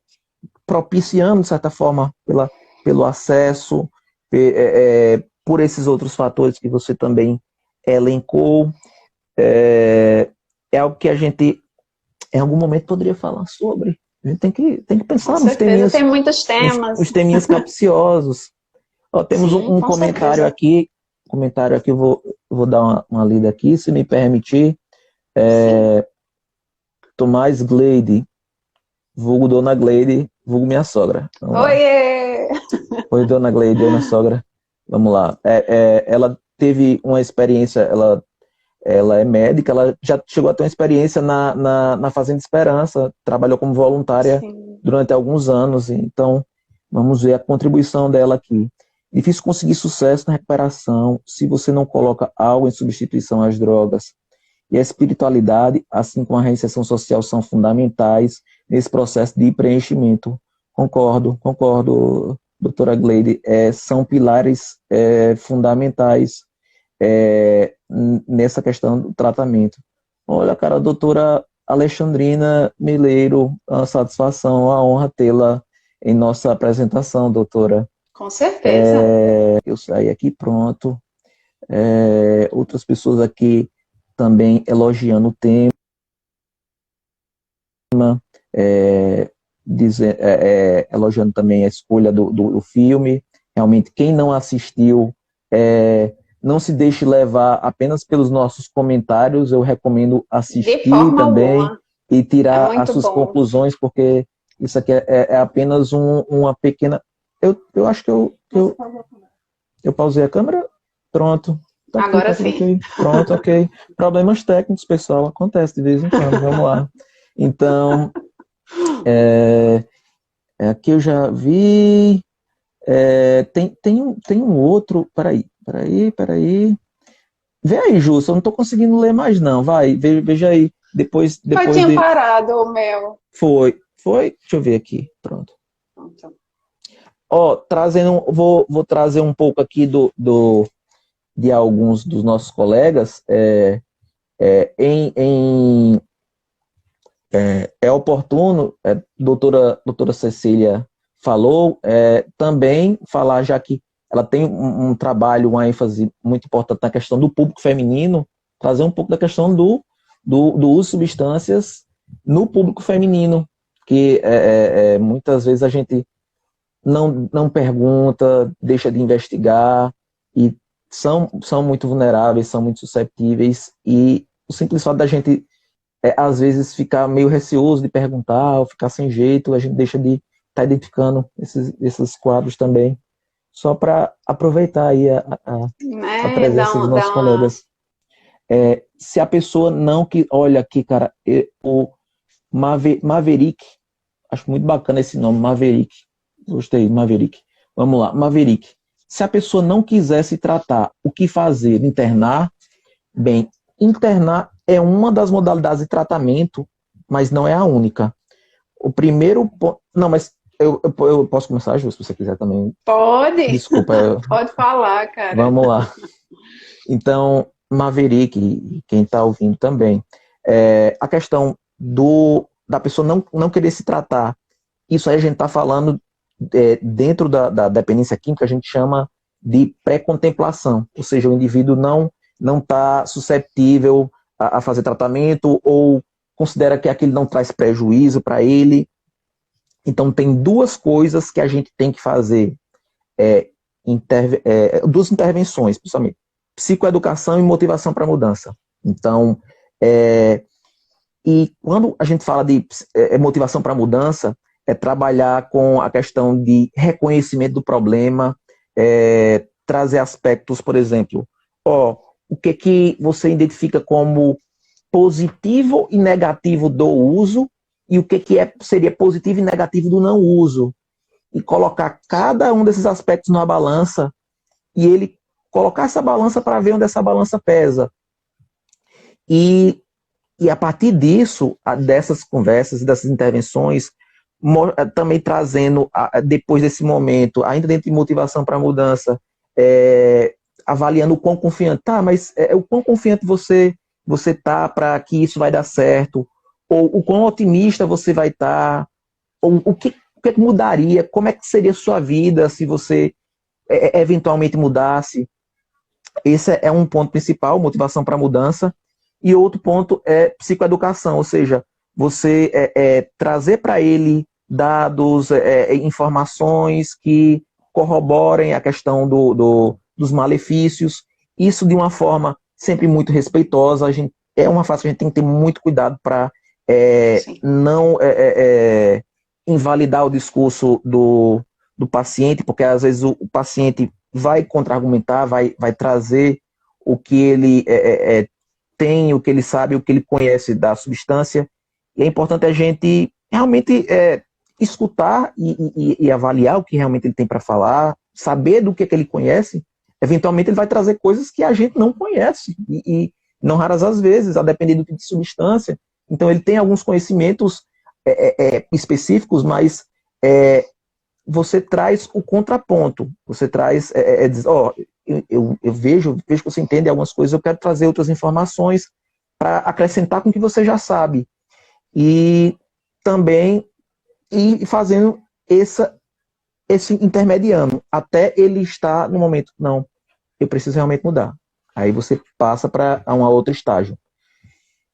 propiciando, de certa forma, pelo acesso, por esses outros fatores que você também elencou. É algo que a gente, em algum momento, poderia falar sobre. A gente tem que pensar nos teminhas. Tem muitos temas. Os teminhas capciosos. Temos um comentário aqui. Eu vou dar uma lida aqui, se me permitir. Tomás Gleide, vulgo Dona Gleide, vulgo minha sogra. Oiê! Oi, Dona Gleide, Dona Sogra. Vamos lá. Ela teve uma experiência, ela é médica, ela já chegou a ter uma experiência na Fazenda Esperança, trabalhou como voluntária durante alguns anos, então vamos ver a contribuição dela aqui. Difícil conseguir sucesso na recuperação se você não coloca algo em substituição às drogas. E a espiritualidade, assim como a reinserção social, são fundamentais nesse processo de preenchimento. Concordo, doutora Gleide. São pilares fundamentais nessa questão do tratamento. Olha, cara, a doutora Alexandrina Mileiro, uma satisfação, uma honra tê-la em nossa apresentação, doutora. Com certeza. Eu saí aqui pronto. Outras pessoas aqui também elogiando o tema, elogiando também a escolha do filme. Realmente, quem não assistiu, não se deixe levar apenas pelos nossos comentários. Eu recomendo assistir também alguma. E tirar as suas conclusões, porque isso aqui é apenas uma pequena... Eu acho que eu pausei a câmera. Pronto. Tá agora aqui, sim. Okay. Pronto, ok. Problemas técnicos, pessoal, acontece de vez em quando. Vamos lá. Então, aqui eu já vi. Tem um outro. Peraí. Vê aí, Justo, eu não estou conseguindo ler mais, não. Vai, veja aí. Depois tinha parado o meu. Foi. Deixa eu ver aqui. Pronto. Vou trazer um pouco aqui de alguns dos nossos colegas. É oportuno, doutora Cecília falou, também falar, já que ela tem um trabalho, uma ênfase muito importante na questão do público feminino, trazer um pouco da questão do uso de substâncias no público feminino, que muitas vezes a gente não pergunta, deixa de investigar, e são muito vulneráveis, são muito susceptíveis, e o simples fato da gente, às vezes, ficar meio receoso de perguntar, ou ficar sem jeito, a gente deixa de estar identificando esses quadros também, só para aproveitar aí a presença dos nossos colegas. Se a pessoa não... Olha aqui, cara, o Maverick, acho muito bacana esse nome, Maverick. Gostei, Maverick. Vamos lá, Maverick. Se a pessoa não quiser se tratar, o que fazer? Internar? Bem, internar é uma das modalidades de tratamento, mas não é a única. O primeiro ponto... Não, mas eu posso começar, Ju, se você quiser também. Pode. Desculpa. Pode falar, cara. Vamos lá. Então, Maverick, quem está ouvindo também, a questão da pessoa não querer se tratar, isso aí a gente está falando dentro da dependência química, a gente chama de pré-contemplação, ou seja, o indivíduo não está susceptível a fazer tratamento ou considera que aquilo não traz prejuízo para ele. Então, tem duas coisas que a gente tem que fazer, duas intervenções, principalmente, psicoeducação e motivação para mudança. Então, e quando a gente fala de motivação para mudança, é trabalhar com a questão de reconhecimento do problema, trazer aspectos, por exemplo, o que você identifica como positivo e negativo do uso e o que seria positivo e negativo do não uso. E colocar cada um desses aspectos numa balança e ele colocar essa balança para ver onde essa balança pesa. E a partir disso, dessas conversas, dessas intervenções, também trazendo, depois desse momento, ainda dentro de motivação para a mudança, avaliando o quão confiante, mas o quão confiante você está para que isso vai dar certo, ou o quão otimista você vai estar, ou o que mudaria, como é que seria a sua vida se você eventualmente mudasse. Esse é um ponto principal, motivação para a mudança. E outro ponto é psicoeducação, ou seja, você trazer para ele dados, informações que corroborem a questão dos malefícios, isso de uma forma sempre muito respeitosa. É uma fase que a gente tem que ter muito cuidado para não invalidar o discurso do paciente, porque às vezes o paciente vai contra-argumentar, vai trazer o que ele tem, o que ele sabe, o que ele conhece da substância, e é importante a gente realmente escutar e avaliar o que realmente ele tem para falar, saber do que ele conhece, eventualmente ele vai trazer coisas que a gente não conhece. E não raras as vezes, a depender do tipo de substância. Então ele tem alguns conhecimentos específicos, mas você traz o contraponto. Você traz, diz, eu vejo que você entende algumas coisas, eu quero trazer outras informações para acrescentar com o que você já sabe. E também ir fazendo esse intermediano, até ele estar no momento, não, eu preciso realmente mudar. Aí você passa para um outro estágio.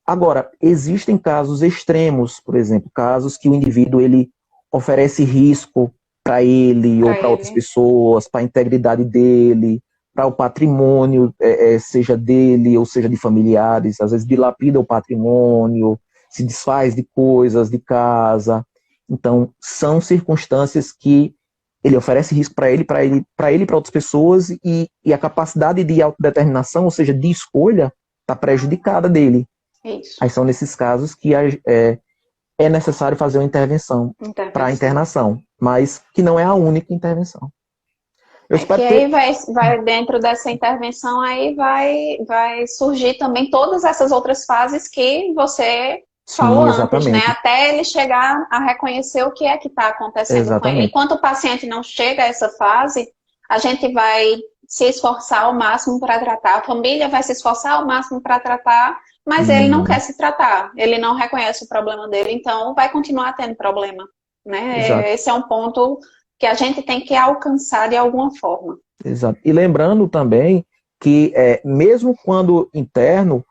Agora, existem casos extremos, por exemplo, casos que o indivíduo ele oferece risco para ele ou para outras pessoas, para a integridade dele, para o patrimônio, seja dele ou seja de familiares, às vezes dilapida o patrimônio, se desfaz de coisas de casa. Então, são circunstâncias que ele oferece risco para ele, e para outras pessoas, e a capacidade de autodeterminação, ou seja, de escolha, está prejudicada dele. Isso. Aí são nesses casos que é necessário fazer uma intervenção para a internação, mas que não é a única intervenção. Aí vai dentro dessa intervenção, aí vai surgir também todas essas outras fases que você falou antes, né? Até ele chegar a reconhecer o que é que está acontecendo com ele. Enquanto o paciente não chega a essa fase, a gente vai se esforçar ao máximo para tratar, a família vai se esforçar ao máximo para tratar, mas ele não quer se tratar, ele não reconhece o problema dele, então vai continuar tendo problema, né? Exato. Esse é um ponto que a gente tem que alcançar de alguma forma. Exato. E lembrando também que, mesmo quando interno,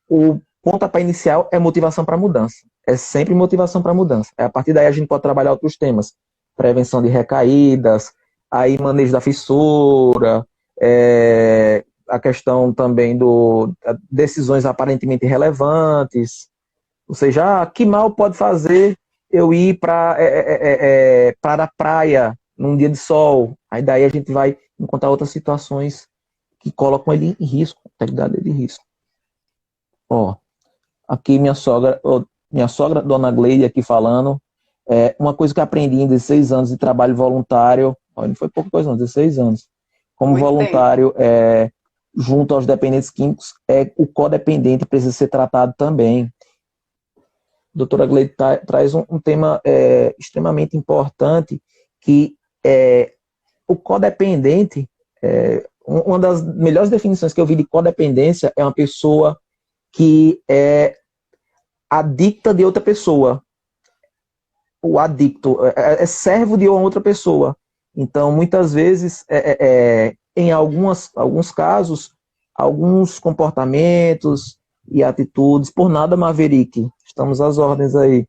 o pontapé inicial é motivação para mudança. É sempre motivação para mudança. A partir daí a gente pode trabalhar outros temas. Prevenção de recaídas, aí manejo da fissura, a questão também decisões aparentemente irrelevantes. Ou seja, que mal pode fazer eu ir para a praia num dia de sol? Aí daí a gente vai encontrar outras situações que colocam ele em risco, a integridade dele em risco. Aqui minha sogra, Dona Gleide, aqui falando, uma coisa que eu aprendi em 16 anos de trabalho voluntário, não foi pouca coisa não, 16 anos, como muito voluntário junto aos dependentes químicos, o codependente precisa ser tratado também. A doutora Gleide traz um tema extremamente importante, que o codependente, uma das melhores definições que eu vi de codependência é uma pessoa que é adicta de outra pessoa. O adicto é servo de outra pessoa. Então, muitas vezes, em alguns casos, alguns comportamentos e atitudes, por nada Maverick, estamos às ordens aí.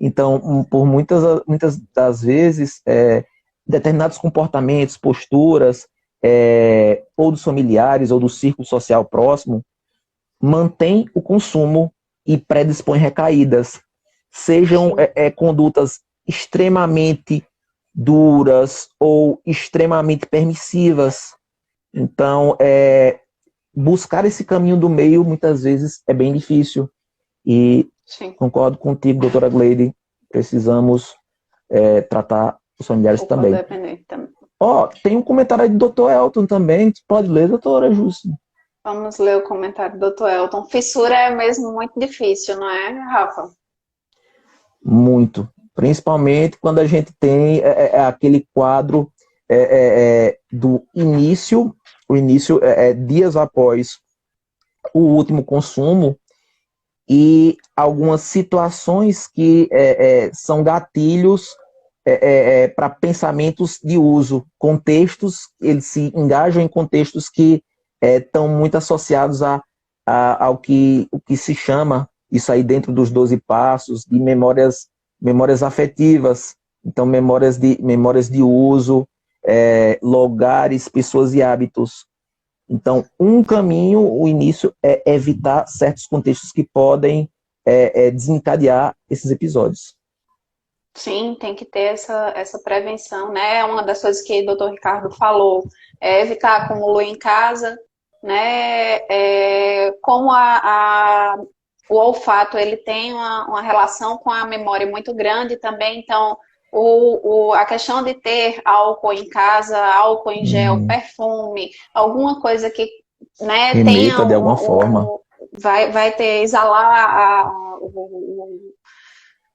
Então, por muitas das vezes, determinados comportamentos, posturas, ou dos familiares ou do círculo social próximo, mantém o consumo e predispõe recaídas. Sejam condutas extremamente duras ou extremamente permissivas. Então, buscar esse caminho do meio, muitas vezes, é bem difícil. E Sim. Concordo contigo, doutora Gleide, precisamos tratar os familiares também. Tem um comentário aí do doutor Elton também, você pode ler, doutora Júcia? Vamos ler o comentário do Dr. Elton. Fissura é mesmo muito difícil, não é, Rafa? Muito. Principalmente quando a gente tem aquele quadro do início, o início dias após o último consumo, e algumas situações que são gatilhos para pensamentos de uso, contextos, eles se engajam em contextos que estão muito associados ao que se chama, isso aí dentro dos 12 passos, de memórias afetivas. Então, memórias de uso, lugares, pessoas e hábitos. Então, um caminho, o início, é evitar certos contextos que podem desencadear esses episódios. Sim, tem que ter essa prevenção, né? Uma das coisas que o doutor Ricardo falou é evitar acúmulo em casa, né? Como o olfato ele tem uma relação com a memória muito grande também, então a questão de ter álcool em casa, álcool em gel, perfume, alguma coisa que, né, tenha Remeta de alguma forma. vai ter, exalar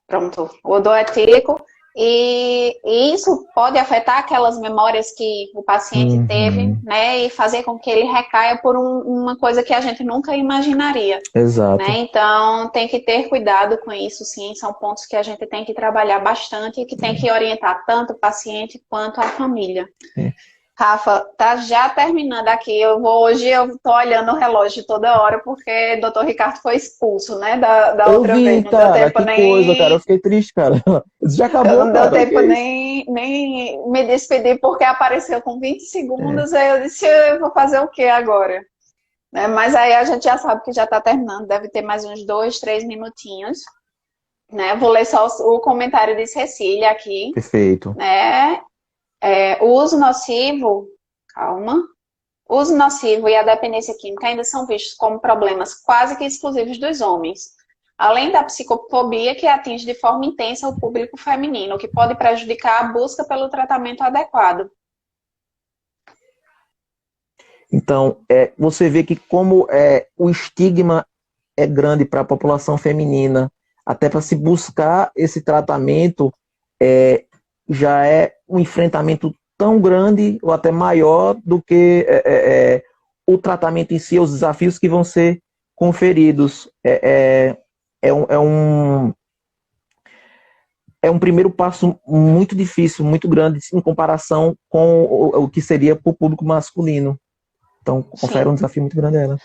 pronto, o odor etílico, e isso pode afetar aquelas memórias que o paciente teve, né, e fazer com que ele recaia por uma coisa que a gente nunca imaginaria. Exato. Né? Então, tem que ter cuidado com isso, sim, são pontos que a gente tem que trabalhar bastante e que tem que orientar tanto o paciente quanto a família. Rafa, tá já terminando aqui. Hoje eu tô olhando o relógio toda hora porque o Dr. Ricardo foi expulso, né? Da Eu outra vi, vez. Não cara, deu tempo que coisa, cara. Eu fiquei triste, cara. Isso já acabou, não cara. deu tempo nem me despedir porque apareceu com 20 segundos. Aí eu disse, eu vou fazer o que agora? Né? Mas aí a gente já sabe que já tá terminando. Deve ter mais uns 2, 3 minutinhos. Né? Vou ler só o comentário de Cecília aqui. Perfeito. Né? O uso nocivo, o uso nocivo e a dependência química ainda são vistos como problemas quase que exclusivos dos homens, além da psicofobia que atinge de forma intensa o público feminino, o que pode prejudicar a busca pelo tratamento adequado. Então, você vê que como o estigma é grande para a população feminina, até para se buscar esse tratamento, já é um enfrentamento tão grande ou até maior do que o tratamento em si, os desafios que vão ser conferidos. É um primeiro passo muito difícil, muito grande em comparação com o que seria para o público masculino. Então, confere um desafio muito grande a ela.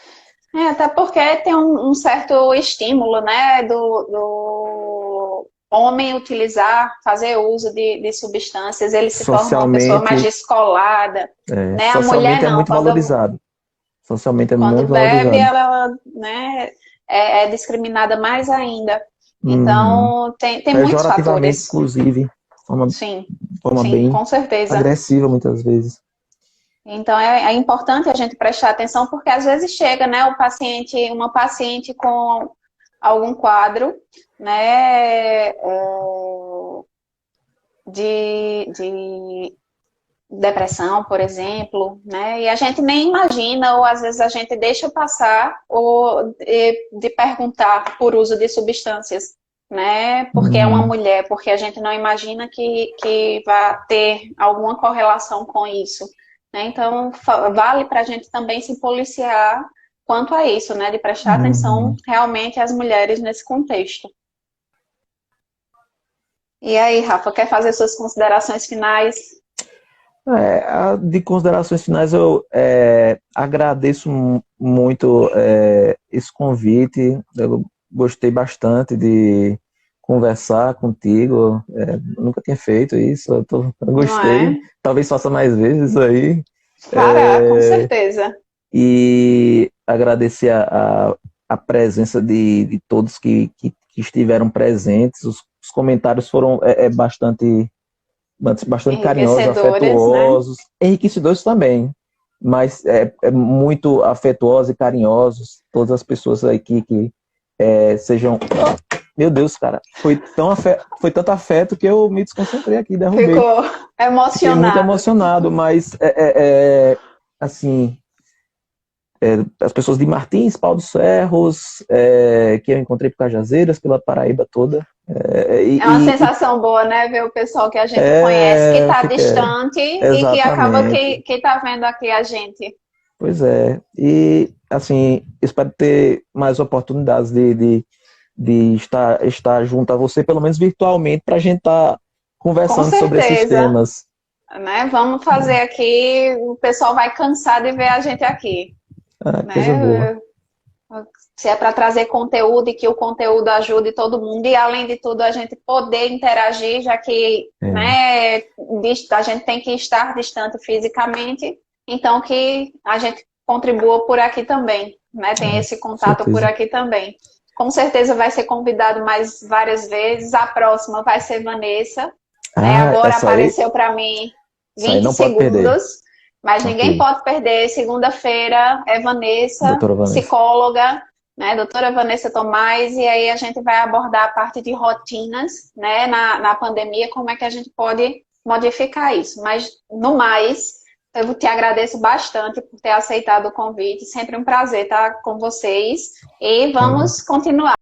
Até porque tem um certo estímulo, né, do homem utilizar, fazer uso de substâncias, ele se torna uma pessoa mais descolada. Né? A mulher não, muito valorizado. Socialmente é muito valorizado. Quando bebe, valorizado. ela, né, é discriminada mais ainda. Então, tem muitos fatores. Inclusive. Forma bem com certeza. agressiva, muitas vezes. Então, é importante a gente prestar atenção, porque às vezes chega, né, uma paciente com algum quadro, né, de depressão, por exemplo, né, e a gente nem imagina, ou às vezes a gente deixa passar, ou de perguntar por uso de substâncias, né, porque é uma mulher, porque a gente não imagina que vai ter alguma correlação com isso. Então, vale para a gente também se policiar quanto a isso, né? De prestar atenção realmente às mulheres nesse contexto. E aí, Rafa, quer fazer suas considerações finais? De considerações finais, eu agradeço muito esse convite. Eu gostei bastante de conversar contigo. Nunca tinha feito isso. Eu gostei. Talvez faça mais vezes aí. Com certeza. E agradecer a presença de todos que estiveram presentes. Os comentários foram bastante carinhosos, afetuosos, né? Enriquecedores também, mas muito afetuosos e carinhosos. Todas as pessoas aqui que sejam... Meu Deus, cara, foi tanto afeto que eu me desconcentrei aqui, derrubei. Ficou emocionado. Fiquei muito emocionado, mas assim, as pessoas de Martins, Pau dos Ferros, que eu encontrei por Cajazeiras, pela Paraíba toda. É uma sensação boa, né? Ver o pessoal que a gente conhece, que está distante e que acaba que está vendo aqui a gente. Pois é. E, assim, espero ter mais oportunidades de estar junto a você, pelo menos virtualmente, para a gente estar conversando sobre esses temas. Né? Vamos fazer aqui, o pessoal vai cansar de ver a gente aqui. Né? Coisa boa. Se é para trazer conteúdo e que o conteúdo ajude todo mundo, e além de tudo a gente poder interagir, já que né, a gente tem que estar distante fisicamente, então que a gente contribua por aqui também, né? Tem esse contato por aqui também. Com certeza vai ser convidado mais várias vezes. A próxima vai ser Vanessa. Né? Agora apareceu para mim 20 segundos. Mas ninguém pode perder. Segunda-feira é Vanessa, psicóloga, né, doutora Vanessa Tomás, e aí a gente vai abordar a parte de rotinas, né, na pandemia, como é que a gente pode modificar isso. Mas, no mais, eu te agradeço bastante por ter aceitado o convite, sempre um prazer estar com vocês, e vamos continuar.